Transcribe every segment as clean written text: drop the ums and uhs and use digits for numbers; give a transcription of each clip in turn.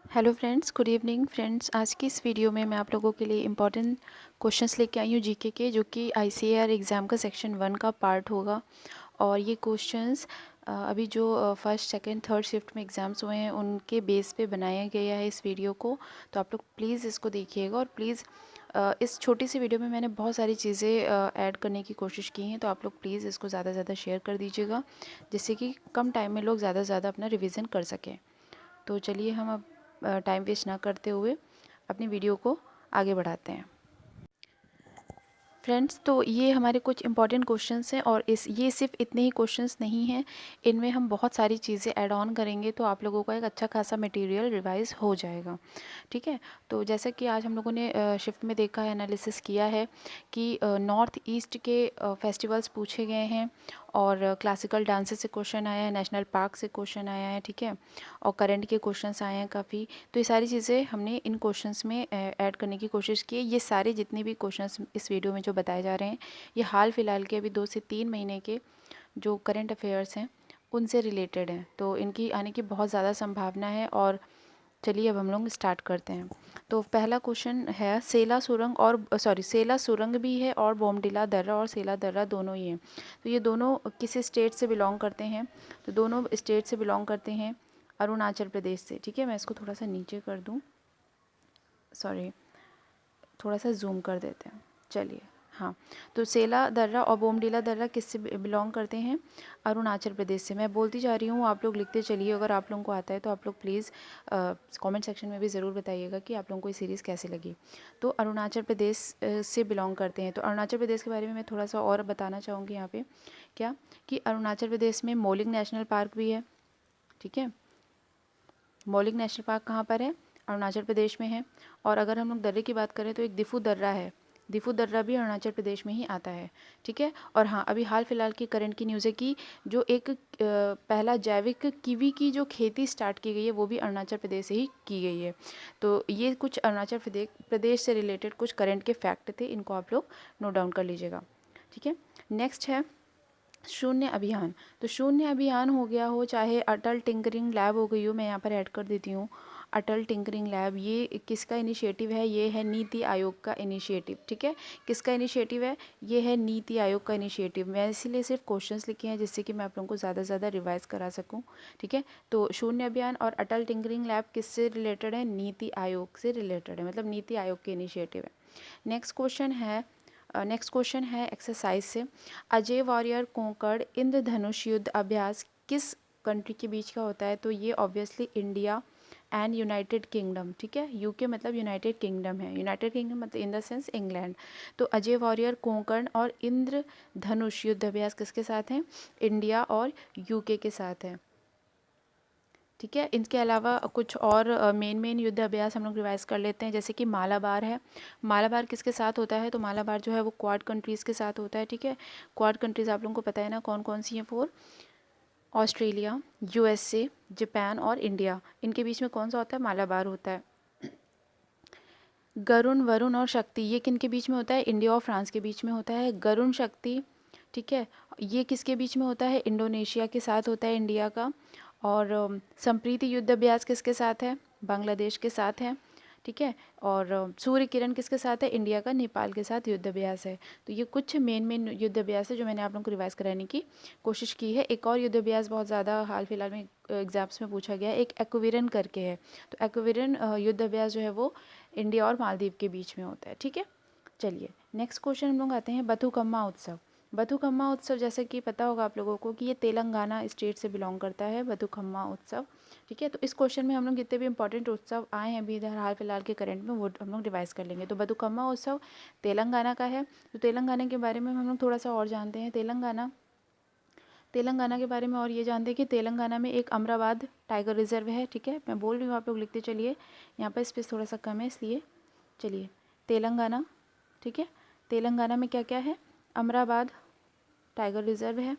Hello friends, good evening friends. आज की इस वीडियो में मैं आप लोगों के लिए इम्पॉर्टेंट क्वेश्चंस लेके आई हूँ जीके के, जो कि आईसीएआर एग्ज़ाम का सेक्शन 1 का पार्ट होगा। और ये क्वेश्चंस अभी जो फर्स्ट सेकंड थर्ड शिफ्ट में एग्ज़ाम्स हुए हैं उनके बेस पे बनाया गया है इस वीडियो को। तो आप लोग प्लीज़ इसको देखिएगा और प्लीज़ इस छोटी सी वीडियो में मैंने बहुत सारी चीज़ें ऐड करने की कोशिश की हैं, तो आप लोग प्लीज़ इसको ज़्यादा से ज़्यादा शेयर कर दीजिएगा, जिससे कि कम टाइम में लोग ज़्यादा से ज़्यादा अपना रिविज़न कर सकें। तो चलिए हम अब टाइम वेस्ट ना करते हुए अपनी वीडियो को आगे बढ़ाते हैं। फ्रेंड्स, तो ये हमारे कुछ इंपॉर्टेंट क्वेश्चंस हैं और ये सिर्फ इतने ही क्वेश्चंस नहीं हैं, इनमें हम बहुत सारी चीज़ें ऐड ऑन करेंगे, तो आप लोगों का एक अच्छा खासा मटेरियल रिवाइज हो जाएगा। ठीक है, तो जैसा कि आज हम लोगों ने शिफ्ट में देखा है, एनालिसिस किया है कि नॉर्थ ईस्ट के फेस्टिवल्स पूछे गए हैं और क्लासिकल डांसेस से क्वेश्चन आया है, नेशनल पार्क से क्वेश्चन आया है। ठीक है, और करंट के क्वेश्चंस आए हैं काफ़ी। तो ये सारी चीज़ें हमने इन क्वेश्चंस में ऐड करने की कोशिश की है। ये सारे जितने भी क्वेश्चंस इस वीडियो में जो बताए जा रहे हैं, ये हाल फिलहाल के अभी 2 से 3 महीने के जो करंट अफेयर्स हैं उनसे रिलेटेड हैं, तो इनकी आने की बहुत ज़्यादा संभावना है। और चलिए अब हम लोग स्टार्ट करते हैं। तो पहला क्वेश्चन है, सेला सुरंग और सेला सुरंग भी है और बोमडिला दर्रा और सेला दर्रा दोनों ही हैं। तो ये दोनों किस स्टेट से बिलोंग करते हैं? तो दोनों स्टेट से बिलोंग करते हैं अरुणाचल प्रदेश से। ठीक है, मैं इसको थोड़ा सा नीचे कर दूँ, सॉरी, थोड़ा सा जूम कर देते हैं। चलिए, हाँ, तो सेला दर्रा और बोमडिला दर्रा किससे बिलोंग करते हैं? अरुणाचल प्रदेश से। मैं बोलती जा रही हूँ, आप लोग लिखते चलिए। अगर आप लोगों को आता है तो आप लोग प्लीज़ कमेंट सेक्शन में भी ज़रूर बताइएगा कि आप लोगों को ये सीरीज़ कैसे लगी। तो अरुणाचल प्रदेश से बिलोंग करते हैं। तो अरुणाचल प्रदेश के बारे में मैं थोड़ा सा और बताना चाहूँगी यहाँ पे, क्या कि अरुणाचल प्रदेश में मोलिंग नेशनल पार्क भी है। ठीक है, मोलिंग नेशनल पार्क कहाँ पर है? अरुणाचल प्रदेश में है। और अगर हम लोग दर्रे की बात करें तो एक दिफू दर्रा है, दिफू दर्रा भी अरुणाचल प्रदेश में ही आता है। ठीक है, और हाँ, अभी हाल फिलहाल की करंट की न्यूज़ है कि जो एक पहला जैविक कीवी की जो खेती स्टार्ट की गई है वो भी अरुणाचल प्रदेश से ही की गई है। तो ये कुछ अरुणाचल प्रदेश से रिलेटेड कुछ करंट के फैक्ट थे, इनको आप लोग नोट डाउन कर लीजिएगा। ठीक है, नेक्स्ट है शून्य अभियान। तो शून्य अभियान हो गया हो, चाहे अटल टिंकरिंग लैब हो गई हो, मैं यहाँ पर ऐड कर देती हूँ अटल टिंकरिंग लैब। ये किसका इनिशिएटिव है? ये है नीति आयोग का इनिशिएटिव। ठीक है, किसका इनिशिएटिव है? ये है नीति आयोग का इनिशिएटिव। मैं इसीलिए सिर्फ क्वेश्चंस लिखे हैं जिससे कि मैं आप लोगों को ज़्यादा से ज़्यादा रिवाइज करा सकूँ। ठीक है, तो शून्य अभियान और अटल टिंकरिंग लैब किससे रिलेटेड है? नीति आयोग से रिलेटेड है, मतलब नीति आयोग के इनिशिएटिव है। नेक्स्ट क्वेश्चन है एक्सरसाइज से, अजय वॉरियर कोंकण इंद्रधनुष युद्ध अभ्यास किस कंट्री के बीच का होता है? तो ये obviously India and United kingdom. ठीक है, यूके मतलब यूनाइटेड किंगडम है, यूनाइटेड किंगडम मतलब इन द सेंस इंग्लैंड। तो अजय वॉरियर कोंकण और इंद्रधनुष युद्ध अभ्यास किसके साथ हैं? इंडिया और यूके के साथ है। ठीक है, इनके अलावा कुछ और मेन युद्ध अभ्यास हम लोग रिवाइज कर लेते हैं, जैसे कि मालाबार है। मालाबार किसके साथ होता है? तो मालाबार जो है वो क्वाड कंट्रीज़ के साथ होता है। ठीक है, क्वाड कंट्रीज़ आप लोगों को पता है ना कौन कौन सी हैं? 4, ऑस्ट्रेलिया, यूएसए, जापान और इंडिया। इनके बीच में कौन सा होता है? मालाबार होता है। गरुण, वरुण और शक्ति, ये किन के बीच में होता है? इंडिया और फ्रांस के बीच में होता है गरुण शक्ति। ठीक है, ये किसके बीच में होता है? इंडोनेशिया के साथ होता है, इंडिया का। और संप्रीति युद्ध अभ्यास किसके साथ है? बांग्लादेश के साथ है। ठीक है, और सूर्य किरण किसके साथ है? इंडिया का नेपाल के साथ युद्ध अभ्यास है। तो ये कुछ मेन युद्ध अभ्यास है जो मैंने आप लोगों को रिवाइज कराने की कोशिश की है। एक और युद्ध अभ्यास बहुत ज़्यादा हाल फिलहाल में एग्जाम्स में पूछा गया है, एक एक्विरन करके है। तो एक्विरन युद्ध अभ्यास जो है वो इंडिया और मालदीव के बीच में होता है। ठीक है, चलिए नेक्स्ट क्वेश्चन हम लोग आते हैं, बथुकम्मा उत्सव। बथुकम्मा उत्सव जैसे कि पता होगा आप लोगों को कि ये तेलंगाना स्टेट से बिलोंग करता है, बथुकम्मा उत्सव। ठीक है, तो इस क्वेश्चन में हम लोग जितने भी इंपॉर्टेंट उत्सव आए हैं अभी इधर हाल फिलहाल के करंट में, वो हम लोग रिवाइज कर लेंगे। तो बथुकम्मा उत्सव तेलंगाना का है। तो तेलंगाना के बारे में हम लोग थोड़ा सा और जानते हैं। तेलंगाना के बारे में और ये जानते हैं कि तेलंगाना में एक अमराबाद टाइगर रिजर्व है। ठीक है, मैं बोल रही हूँ, आप लोग लिखते चलिए, यहाँ पर स्पेस थोड़ा सा कम है इसलिए। चलिए, तेलंगाना। ठीक है, तेलंगाना में क्या क्या है? अमराबाद टाइगर रिजर्व है,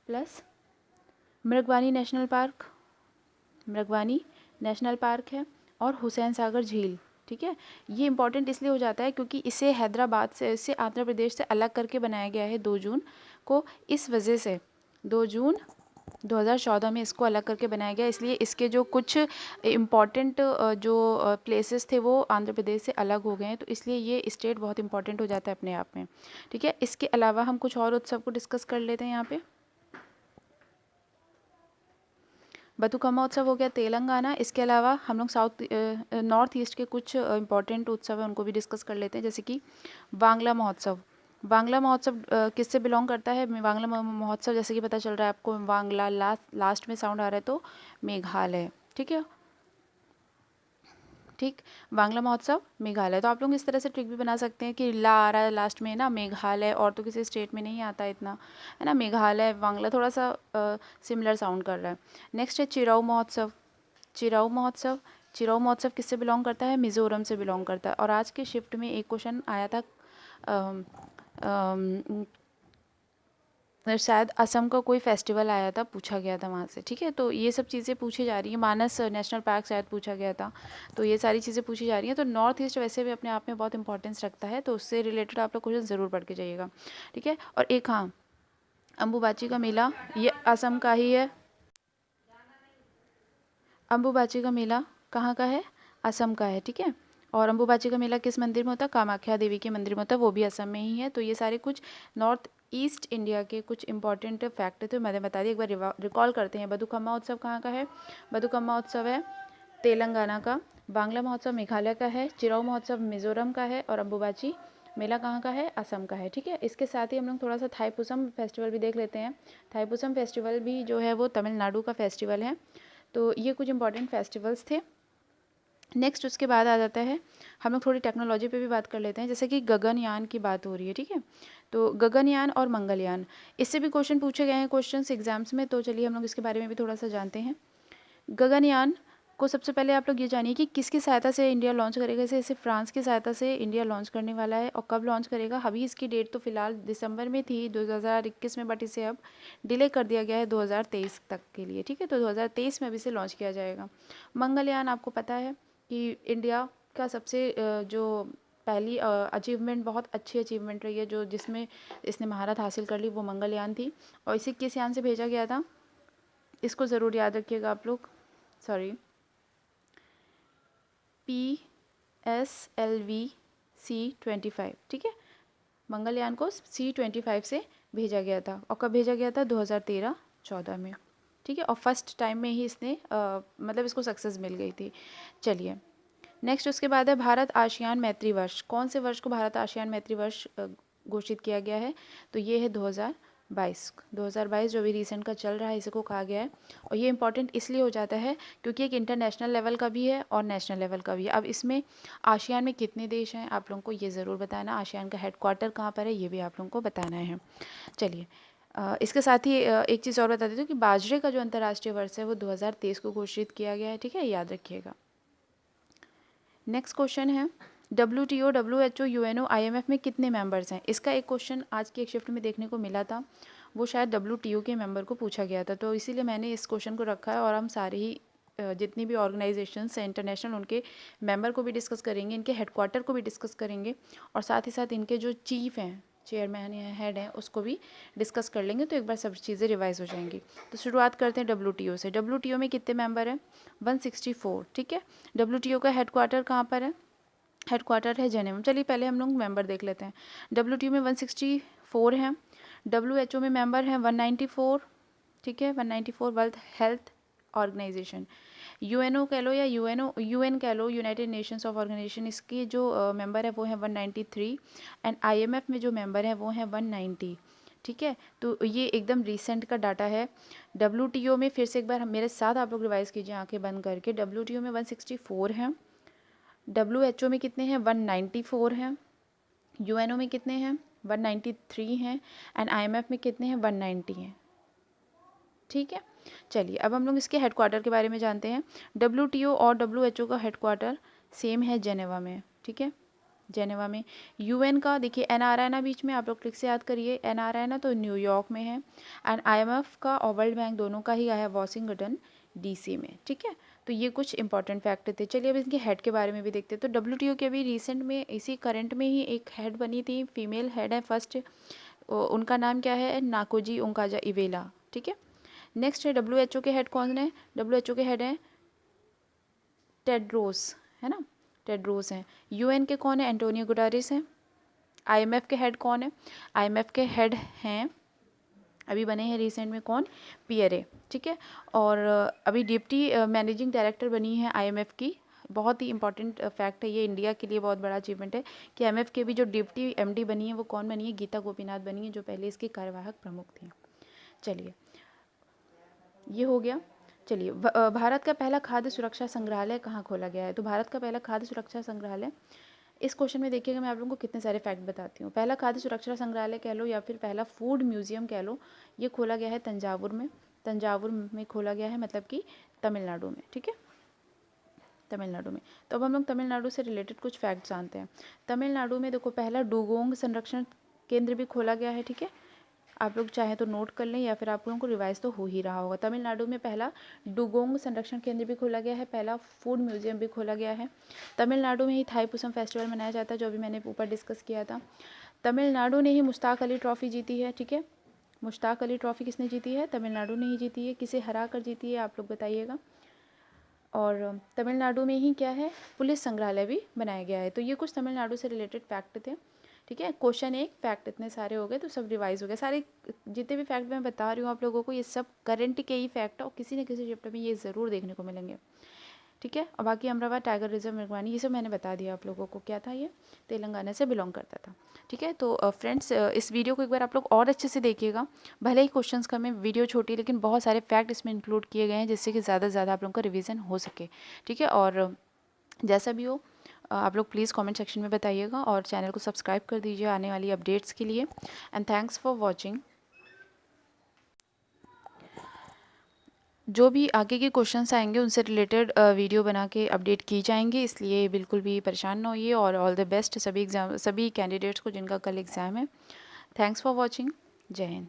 plus Mrugavani national park, Mrugavani national park है, और हुसैन सागर झील। ठीक है, ये इंपॉर्टेंट इसलिए हो जाता है क्योंकि इसे हैदराबाद से, इसे आंध्र प्रदेश से अलग करके बनाया गया है 2 जून को। इस वजह से 2 जून 2014 में इसको अलग करके बनाया गया, इसलिए इसके जो कुछ इम्पॉर्टेंट जो प्लेसेस थे वो आंध्र प्रदेश से अलग हो गए हैं, तो इसलिए ये स्टेट बहुत इंपॉर्टेंट हो जाता है अपने आप में। ठीक है, इसके अलावा हम कुछ और उत्सव को डिस्कस कर लेते हैं यहाँ पे। बथुकम्मा उत्सव हो गया तेलंगाना। इसके अलावा हम लोग नॉर्थ ईस्ट के कुछ इंपॉर्टेंट उत्सव हैं उनको भी डिस्कस कर लेते हैं, जैसे कि बांग्ला महोत्सव। बांग्ला महोत्सव किससे बिलोंग करता है? बांग्ला महोत्सव जैसे कि पता चल रहा है आपको, बांग्ला लास्ट में साउंड आ रहा है तो मेघालय। ठीक है, ठीक, बांग्ला महोत्सव मेघालय। तो आप लोग इस तरह से ट्रिक भी बना सकते हैं कि ला आ रहा है लास्ट में ना, मेघालय, और तो किसी स्टेट में नहीं आता इतना, है ना, मेघालय बांग्ला थोड़ा सा सिमिलर साउंड कर रहा है। नेक्स्ट है चिराऊ महोत्सव। चिराऊ महोत्सव, चिराऊ महोत्सव किससे बिलोंग करता है? मिज़ोरम से बिलोंग करता है। और आज के शिफ्ट में एक क्वेश्चन आया था, अम, अम, शायद असम का कोई फेस्टिवल आया था, पूछा गया था वहाँ से। ठीक है, तो ये सब चीज़ें पूछी जा रही हैं। मानस नेशनल पार्क शायद पूछा गया था, तो ये सारी चीज़ें पूछी जा रही हैं। तो नॉर्थ ईस्ट वैसे भी अपने आप में बहुत इंपॉर्टेंस रखता है, तो उससे रिलेटेड आप लोग क्वेश्चन ज़रूर पढ़ के जाइएगा। ठीक है, और एक, हाँ, अम्बुबाची का मेला, ये असम का ही है। अम्बुबाची का मेला कहाँ का है? असम का है। ठीक है, और अम्बुबाची का मेला किस मंदिर में होता है? कामाख्या देवी के मंदिर में होता है, वो भी असम में ही है। तो ये सारे कुछ नॉर्थ ईस्ट इंडिया के कुछ इंपॉर्टेंट फैक्ट थे, मैंने बता दिया। एक बार रिकॉल करते हैं। बथुकम्मा उत्सव कहाँ का है? बथुकम्मा उत्सव है तेलंगाना का। बांग्ला महोत्सव मेघालय का है। चिराऊ महोत्सव मिजोरम का है। और अम्बुबाची मेला कहाँ का है? असम का है। ठीक है, इसके साथ ही हम लोग थोड़ा सा थाईपुसम फेस्टिवल भी देख लेते हैं। थाईपुसम फेस्टिवल भी जो है वो तमिलनाडु का फेस्टिवल है। तो ये कुछ इंपॉर्टेंट फेस्टिवल्स थे। नेक्स्ट उसके बाद आ जाता है, हम लोग थोड़ी टेक्नोलॉजी पे भी बात कर लेते हैं, जैसे कि गगनयान की बात हो रही है। ठीक है, तो गगनयान और मंगलयान, इससे भी क्वेश्चन पूछे गए हैं क्वेश्चंस एग्जाम्स में, तो चलिए हम लोग इसके बारे में भी थोड़ा सा जानते हैं। गगनयान को सबसे पहले आप लोग ये जानिए कि किसकी सहायता से इंडिया लॉन्च करेगा इसे फ्रांस की सहायता से इंडिया लॉन्च करने वाला है। और कब लॉन्च करेगा? अभी इसकी डेट तो फिलहाल दिसंबर में थी 2021 में, बट इसे अब डिले कर दिया गया है 2023 तक के लिए। ठीक है, तो 2023 में अब इसे लॉन्च किया जाएगा। मंगलयान आपको पता है कि इंडिया का सबसे जो पहली अचीवमेंट, बहुत अच्छी अचीवमेंट रही है जो, जिसमें इसने महारत हासिल कर ली, वो मंगलयान थी। और इसे किस यान से भेजा गया था? इसको ज़रूर याद रखिएगा आप लोग, सॉरी, PSLV-C25। ठीक है, मंगलयान को C25 से भेजा गया था। और कब भेजा गया था? 2013-14 में। ठीक है, और फर्स्ट टाइम में ही इसने मतलब इसको सक्सेस मिल गई थी। चलिए, नेक्स्ट उसके बाद है भारत आसियान मैत्री वर्ष। कौन से वर्ष को भारत आसियान मैत्री वर्ष घोषित किया गया है? तो ये है 2022 जो भी रिसेंट का चल रहा है, इसी को कहा गया है। और ये इंपॉर्टेंट इसलिए हो जाता है क्योंकि एक इंटरनेशनल लेवल का भी है और नेशनल लेवल का भी है। अब इसमें आसियान में कितने देश हैं आप लोगों को ये ज़रूर बताना, आसियान का हेडक्वार्टर कहाँ पर है ये भी आप लोगों को बताना है। चलिए, इसके साथ ही एक चीज़ और बता देती हूँ कि बाजरे का जो अंतर्राष्ट्रीय वर्ष है वो 2023 को घोषित किया गया है। ठीक है, याद रखिएगा। नेक्स्ट क्वेश्चन है, WTO, WHO, UNO, IMF में कितने मेंबर्स हैं? इसका एक क्वेश्चन आज की एक शिफ्ट में देखने को मिला था, वो शायद WTO के मेंबर को पूछा गया था, तो इसीलिए मैंने इस क्वेश्चन को रखा है। और हम सारे ही जितनी भी ऑर्गेनाइजेशंस हैं इंटरनेशनल, उनके मेंबर को भी डिस्कस करेंगे, इनके हेडक्वार्टर को भी डिस्कस करेंगे, और साथ ही साथ इनके जो चीफ हैं, चेयरमैन या हेड हैं, उसको भी डिस्कस कर लेंगे, तो एक बार सब चीज़ें रिवाइज हो जाएंगी। तो शुरुआत करते हैं WTO से। WTO में कितने मेंबर हैं? 164। ठीक है, WTO का हेडक्वार्टर कहाँ पर है? हेडक्वार्टर है जेनेवा। चलिए पहले हम लोग मेंबर देख लेते हैं। WTO में 164 हैं। WHO में मेंबर हैं 194। ठीक है, 194 वर्ल्ड हेल्थ ऑर्गेनाइजेशन। UNO कह लो या UN कह लो, यूनाइटेड नेशंस ऑफ ऑर्गेनाइजेशन, इसकी जो मेंबर है वो है 193। एंड IMF में जो मेंबर है वो है 190। ठीक है, तो ये एकदम रिसेंट का डाटा है। WTO में फिर से एक बार मेरे साथ आप लोग रिवाइज कीजिए आंखें बंद करके। WTO में 164 हैं। WHO में कितने हैं? 194 हैं। UNO में कितने हैं? 193 हैं। एंड IMF में कितने हैं? 190 हैं। ठीक है, चलिए अब हम लोग इसके हेडक्वार्टर के बारे में जानते हैं। WTO और WHO का हेडक्वार्टर सेम है जेनेवा में। ठीक है, जेनेवा में। UN का देखिए NR है ना बीच में, आप लोग ट्रिक से याद करिए, NR है ना, तो न्यूयॉर्क में है। एंड IMF का और वर्ल्ड बैंक दोनों का ही है वॉशिंगटन DC में। ठीक है, तो ये कुछ इंपॉर्टेंट फैक्ट थे। चलिए अब इनके हेड के बारे में भी देखते हैं। तो WTO के अभी रिसेंट में, इसी करंट में ही एक हेड बनी थी, फीमेल हेड है फर्स्ट, उनका नाम क्या है? नाकोजी ओंकाजा इवेला। ठीक है, नेक्स्ट है WHO के हेड कौन है? WHO के हेड हैं टेड्रोस, है ना, टेड्रोस हैं। UN के कौन है? एंटोनियो गुटारेस हैं। IMF के हेड कौन है? IMF के हेड हैं, अभी बने हैं रिसेंट में, कौन? पियरे, ठीक है। और अभी डिप्टी मैनेजिंग डायरेक्टर बनी है IMF की। बहुत ही इंपॉर्टेंट फैक्ट है ये, इंडिया के लिए बहुत बड़ा अचीवमेंट है कि IMF के भी जो डिप्टी MD बनी है वो कौन बनी है? गीता गोपीनाथ बनी है, जो पहले इसकी कार्यवाहक प्रमुख थी। चलिए, ये हो गया। चलिए, भारत का पहला खाद्य सुरक्षा संग्रहालय कहाँ खोला गया है? तो भारत का पहला खाद्य सुरक्षा संग्रहालय, इस क्वेश्चन में देखिएगा मैं आप लोगों को कितने सारे फैक्ट बताती हूँ। पहला खाद्य सुरक्षा संग्रहालय कह लो या फिर पहला फूड म्यूजियम कह लो, ये खोला गया है तंजावुर में। तंजावुर में खोला गया है, मतलब कि तमिलनाडु में, ठीक है, तमिलनाडु में। तो अब हम लोग तमिलनाडु से रिलेटेड कुछ फैक्ट जानते हैं। तमिलनाडु में देखो, पहला डुगोंग संरक्षण केंद्र भी खोला गया है, ठीक है। आप लोग चाहें तो नोट कर लें या फिर आप लोगों को रिवाइज तो हो ही रहा होगा। तमिलनाडु में पहला डुगोंग संरक्षण केंद्र भी खोला गया है, पहला फूड म्यूजियम भी खोला गया है। तमिलनाडु में ही थाईपुसम फेस्टिवल मनाया जाता है, जो अभी मैंने ऊपर डिस्कस किया था। तमिलनाडु ने ही मुश्ताक अली ट्रॉफी जीती है, ठीक है। मुश्ताक अली ट्रॉफी किसने जीती है? तमिलनाडु ने ही जीती है। किसे हरा कर जीती है, आप लोग बताइएगा। और तमिलनाडु में ही क्या है? पुलिस संग्रहालय भी बनाया गया है। तो ये कुछ तमिलनाडु से रिलेटेड फैक्ट थे, ठीक है। क्वेश्चन एक, फैक्ट इतने सारे हो गए, तो सब रिवाइज हो गए। सारे जितने भी फैक्ट मैं बता रही हूँ आप लोगों को, ये सब करंट के ही फैक्ट है और किसी न किसी चैप्टर में ये ज़रूर देखने को मिलेंगे, ठीक है। और बाकी अमरावती टाइगर रिजर्व मृगवानी, ये सब मैंने बता दिया आप लोगों को। क्या था ये? तेलंगाना से बिलोंग करता था, ठीक है। तो फ्रेंड्स, इस वीडियो को एक बार आप लोग और अच्छे से देखिएगा। भले ही क्वेश्चंस कम है, वीडियो छोटी है, लेकिन बहुत सारे फैक्ट इसमें इंक्लूड किए गए हैं, जिससे कि ज़्यादा से ज़्यादा आप लोगों का रिवीजन हो सके, ठीक है। और जैसा भी हो, आप लोग प्लीज़ कमेंट सेक्शन में बताइएगा और चैनल को सब्सक्राइब कर दीजिए आने वाली अपडेट्स के लिए। And thanks for watching. जो भी आगे के क्वेश्चंस आएंगे उनसे रिलेटेड वीडियो बना के अपडेट की जाएंगी, इसलिए बिल्कुल भी परेशान ना होइए। और ऑल द बेस्ट सभी कैंडिडेट्स को जिनका कल एग्ज़ाम है। Thanks for watching. जय हिंद।